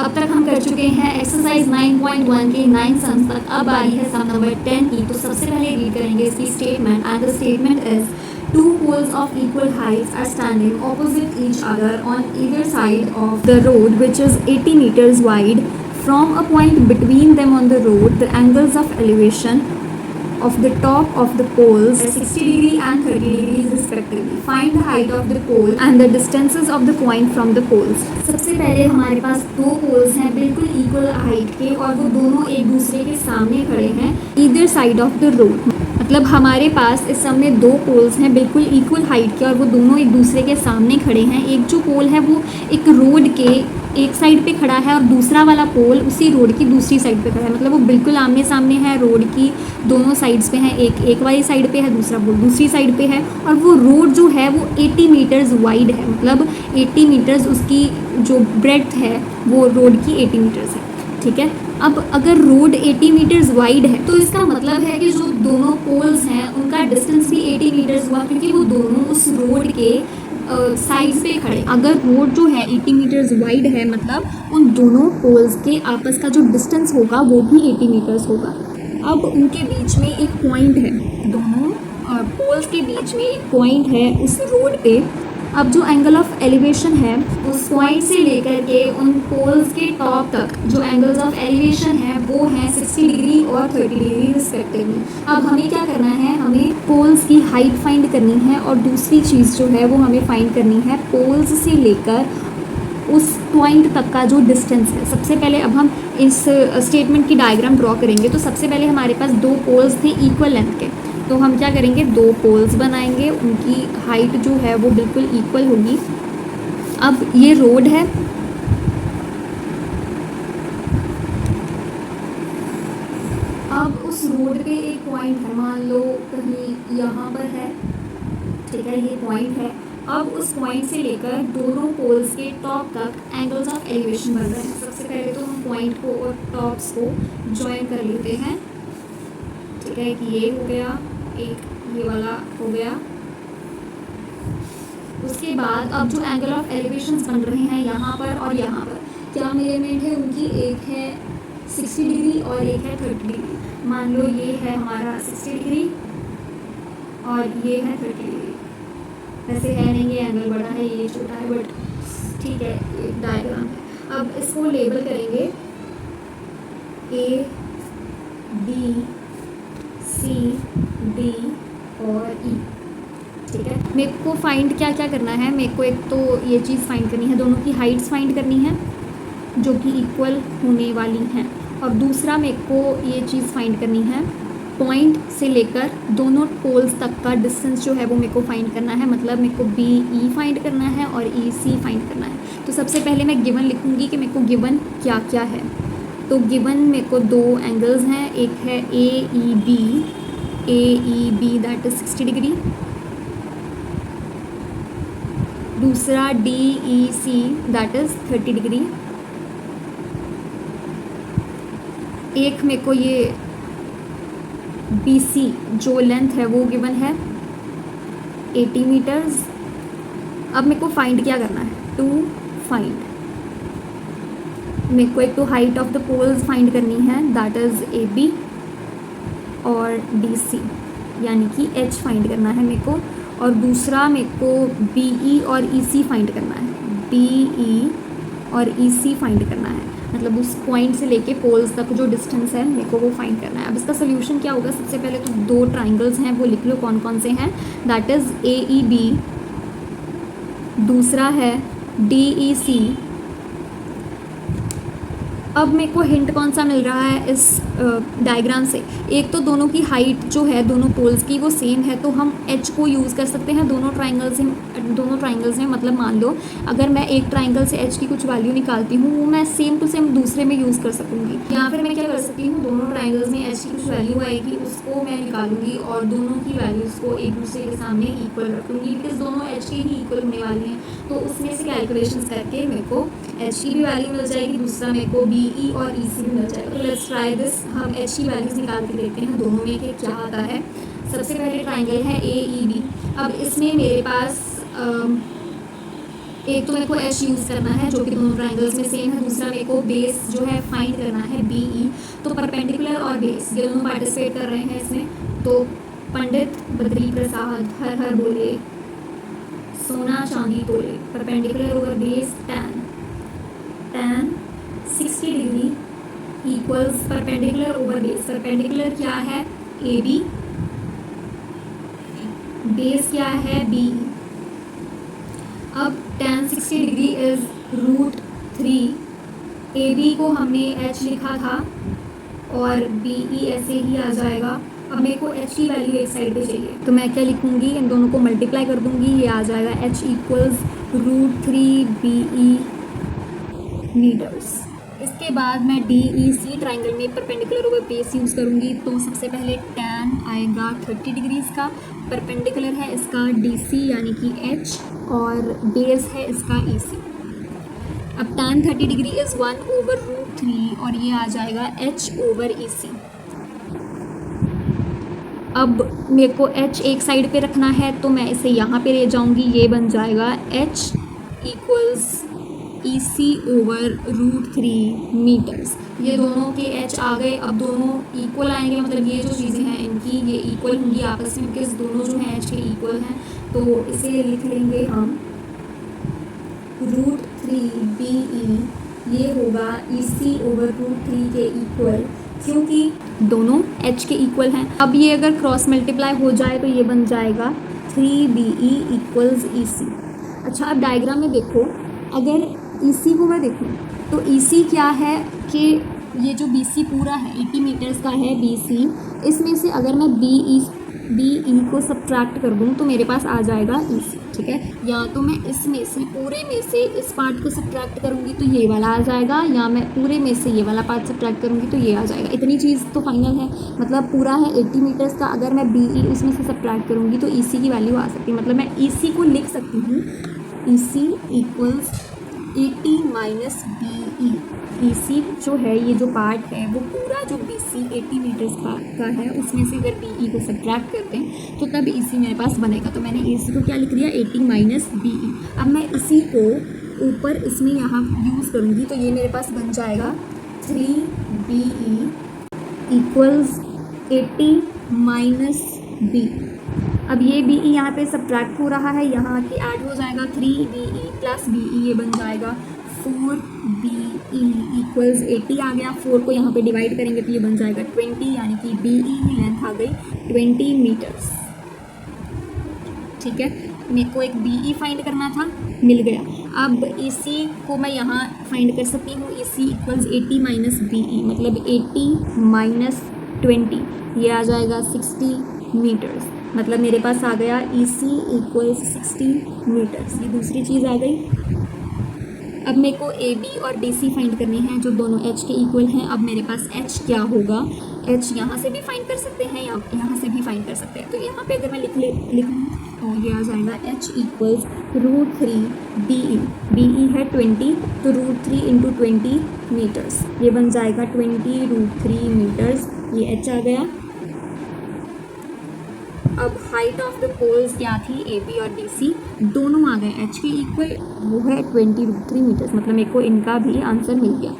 अब तक हम कर चुके हैं एक्सरसाइज 9.1 के 9 सम्स तक। अब बारी है सम नंबर 10 की। तो सबसे पहले रीड करेंगे इसकी statement and the statement is two poles of equal heights are standing opposite each other on either side of the road which is 80 meters wide. From a point between them on the road, the angles of elevation of the top of the poles 60 degree and 30 degrees respectively. Find the height of the pole and the distances of the point from the poles. सबसे पहले हमारे पास दो poles हैं बिल्कुल equal height के और वो दोनों एक दूसरे के सामने खड़े हैं either side of the road. मतलब हमारे पास इस सब में दो पोल्स हैं बिल्कुल इक्वल हाइट के और वो दोनों एक दूसरे के सामने खड़े हैं। एक जो पोल है वो एक रोड के एक साइड पे खड़ा है और दूसरा वाला पोल उसी रोड की दूसरी साइड पे खड़ा है। मतलब वो बिल्कुल आमने सामने है, रोड की दोनों साइड्स पे हैं। एक वाली साइड पे है, दूसरा पोल दूसरी साइड पे है और वो रोड जो है वो 80 मीटर्स वाइड है। मतलब 80 मीटर्स उसकी जो ब्रेड्थ है वो रोड की 80 मीटर्स है। ठीक है, अब अगर रोड 80 मीटर्स वाइड है तो इसका मतलब है कि जो दोनों पोल्स हैं उनका डिस्टेंस भी 80 मीटर्स हुआ क्योंकि वो दोनों उस रोड के साइड्स पे खड़े। अगर रोड जो है 80 मीटर्स वाइड है मतलब उन दोनों पोल्स के आपस का जो डिस्टेंस होगा वो भी 80 मीटर्स होगा। अब उनके बीच में एक पॉइंट है, दोनों पोल्स के बीच में एक पॉइंट है उस रोड पे। अब जो एंगल ऑफ एलिवेशन है उस पॉइंट से लेकर के उन पोल्स के टॉप तक जो एंगल्स ऑफ एलिवेशन है वो हैं 60 डिग्री और 30 डिग्री रिस्पेक्टिवली। अब हमें क्या करना है, हमें पोल्स की हाइट फाइंड करनी है और दूसरी चीज़ जो है वो हमें फाइंड करनी है पोल्स से लेकर उस पॉइंट तक का जो डिस्टेंस है। सबसे पहले अब हम इस स्टेटमेंट की डायग्राम ड्रॉ करेंगे। तो सबसे पहले हमारे पास दो पोल्स थे इक्वल लेंथ के, तो हम क्या करेंगे, दो पोल्स बनाएंगे, उनकी हाइट जो है वो बिल्कुल इक्वल होगी। अब ये रोड है, अब उस रोड पे एक पॉइंट है, मान लो कहीं यहाँ पर है, ठीक है, ये पॉइंट है। अब उस पॉइंट से लेकर दोनों पोल्स के टॉप तक एंगल्स ऑफ एलिवेशन बन रहे हैं। सबसे पहले तो हम पॉइंट को और टॉप्स को ज्वाइन कर लेते हैं। ठीक है, एक ये हो गया, एक ये वाला हो गया। उसके बाद अब जो एंगल ऑफ एलिवेशंस बन रहे हैं यहाँ पर और यहाँ पर, क्या मेजरमेंट है उनकी, एक है 60 डिग्री और एक है 30 डिग्री। मान लो ये है हमारा 60 डिग्री और ये है 30 डिग्री। वैसे है नहीं, ये एंगल बड़ा है ये छोटा है, बट ठीक है, एक डायग्राम है। अब इसको लेबल करेंगे A, B, C, D और E। ठीक है, मेरे को फाइंड क्या क्या करना है, मेरे को एक तो ये चीज़ फाइंड करनी है, दोनों की हाइट्स फाइंड करनी है जो कि इक्वल होने वाली हैं, और दूसरा मेरे को ये चीज़ फाइंड करनी है पॉइंट से लेकर दोनों पोल्स तक का डिस्टेंस जो है वो मेरे को फाइंड करना है। मतलब मेरे को बी ई फाइंड करना है और ई सी फाइंड करना है। तो सबसे पहले मैं गिवन लिखूँगी कि मेरे को गिवन क्या क्या है। तो गिवन मेरे को दो एंगल्स हैं, एक है A E B that is 60 degree, दूसरा D E C that is 30 degree. एक मेरे को ये बी सी जो लेंथ है वो गिवन है 80 मीटर्स। अब मेरे को फाइंड क्या करना है, टू फाइंड, मेरे को एक तो height of the poles find करनी है दैट इज़ ए बी और डी सी यानी कि एच फाइंड करना है मेरे को, और दूसरा मेरे को बी ई और ई सी फाइंड करना है, बी ई और ई सी फाइंड करना है। मतलब उस पॉइंट से लेके पोल्स तक जो डिस्टेंस है मेरे को वो फाइंड करना है। अब इसका सोल्यूशन क्या होगा, सबसे पहले तो दो ट्राइंगल्स हैं वो लिख लो कौन कौन से हैं, that is A E B, दूसरा है डी ई सी। अब मेरे को हिंट कौन सा मिल रहा है इस डायग्राम से, एक तो दोनों की हाइट जो है दोनों पोल्स की वो सेम है, तो हम एच को यूज़ कर सकते हैं दोनों ट्राइंगल्स में। मतलब मान लो अगर मैं एक ट्राइंगल से एच की कुछ वैल्यू निकालती हूँ वो मैं सेम टू सेम दूसरे में यूज़ कर सकूँगी, या फिर मैं क्या कर सकती हूँ, दोनों ट्राइंगल्स में एच की कुछ वैल्यू आएगी उसको मैं निकालूंगी और दोनों की वैल्यूज़ को एक दूसरे के सामने इक्वल रखूँगी, बिकॉज दोनों एच के ही इक्वल होने वाली हैं। तो उसमें से कैलकुलेशन करके मेरे को एच की भी वैल्यू मिल जाएगी, दूसरा मेरे को बी ई और ई सी भी मिल जाएगा। तो लेट्स ट्राई दिस, हम एच की वैल्यूज़ निकाल के देखते हैं दोनों में कि क्या आता है। सबसे पहले ट्राइंगल है ए ई बी। अब इसमें मेरे पास एक तो मेरे को एच यूज़ करना है जो कि दोनों ट्राइंगल्स में सेम है, दूसरा मेरे को बेस जो है फाइंड करना है BE। तो परपेंडिकुलर और बेस ये दोनों पार्टिसिपेट कर रहे हैं इसमें। तो पंडित बद्री प्रसाद हर हर बोले, सोना चांदी तोले, perpendicular over base tan 60 degree equals perpendicular over base. Perpendicular क्या है AB, बेस क्या है BE। अब tan 60 डिग्री इज √3। AB को हमने H लिखा था और BE ऐसे ही आ जाएगा। अब मेरे को H की वैल्यू एक साइड पे चाहिए, तो मैं क्या लिखूंगी, इन दोनों को मल्टीप्लाई कर दूंगी, ये आ जाएगा H इक्वल्स √3 BE मीटर्स। इसके बाद मैं DEC ट्राइंगल में परपेंडिकुलर ओवर बेस यूज़ करूँगी। तो सबसे पहले tan आएगा 30 डिग्रीज का, परपेंडिकुलर है इसका DC यानी कि H और बेस है इसका EC। अब tan 30 डिग्री इज़ 1/√3 और ये आ जाएगा H ओवर EC। अब मेरे को H एक साइड पे रखना है तो मैं इसे यहाँ पे ले जाऊँगी, ये बन जाएगा H equals EC over √3 metres. ये दोनों के H आ गए। अब दोनों इक्वल आएंगे, मतलब ये जो चीज़ें हैं इनकी ये इक्वल होंगी आपस में, बिकॉज दोनों जो हैं H के इक्वल हैं। तो इसे लिख लेंगे हम √3 BE, ये होगा EC ओवर √3 के इक्वल, क्योंकि दोनों H के इक्वल हैं। अब ये अगर क्रॉस मल्टीप्लाई हो जाए तो ये बन जाएगा 3BE इक्वल्स EC। अच्छा, अब डायग्राम में देखो, अगर EC को मैं देखूँ तो EC क्या है कि ये जो BC पूरा है 80 मीटर्स का है BC, इसमें से अगर मैं BE को सब्ट्रैक्ट कर दूँ तो मेरे पास आ जाएगा EC। ठीक है, या तो मैं इसमें से पूरे में से इस पार्ट को सब्ट्रैक्ट करूँगी तो ये वाला आ जाएगा, या मैं पूरे में से ये वाला पार्ट सब्ट्रैक्ट करूँगी तो ये आ जाएगा। इतनी चीज़ तो फाइनल है, मतलब पूरा है 80 मीटर्स का, अगर मैं BE उसमें से सब्ट्रैक्ट करूँगी तो EC की वैल्यू आ सकती है। मतलब मैं EC को लिख सकती हूँ EC equals 80 minus BE। EC जो है, ये जो पार्ट है वो पूरा जो BC 80 मीटर्स का है, उसमें से अगर BE को सब्ट्रैक्ट करते हैं तो तब EC मेरे पास बनेगा। तो मैंने EC को क्या लिख दिया, 80 माइनस BE। अब मैं इसी को ऊपर इसमें यहाँ यूज़ करूँगी तो ये मेरे पास बन जाएगा 3BE इक्वल्स 80 माइनस BE। अब ये BE यहाँ पे सब्ट्रैक्ट हो रहा है, यहाँ के ऐड हो जाएगा 3BE प्लस BE, ये बन जाएगा 4BE इक्वल्स 80 आ गया। 4 को यहाँ पे डिवाइड करेंगे तो ये बन जाएगा 20, यानी कि BE की लेंथ आ गई 20 मीटर्स। ठीक है, मेरे को एक BE फाइंड करना था, मिल गया। अब EC को मैं यहाँ फाइंड कर सकती हूँ, EC इक्वल्स 80 माइनस BE, मतलब 80 माइनस 20, ये आ जाएगा 60 मीटर्स। मतलब मेरे पास आ गया EC इक्वल्स 60 मीटर्स। ये दूसरी चीज़ आ गई। अब मेरे को AB और DC फाइंड करनी है जो दोनों H के इक्वल हैं। अब मेरे पास H क्या होगा, H यहाँ से भी फाइंड कर सकते हैं या यहाँ से भी फाइंड कर सकते हैं। तो यहाँ पे अगर मैं लिखूँ तो ये आ जाएगा H इक्वल्स √3 BE। BE है 20, तो √3 इंटू 20 मीटर्स, ये बन जाएगा 20 √3 मीटर्स। ये H आ गया। अब हाइट ऑफ द पोल्स क्या थी, AB और DC दोनों आ गए H के इक्वल, वो है 20 √3 मीटर्स। मतलब मेरे को इनका भी आंसर मिल गया।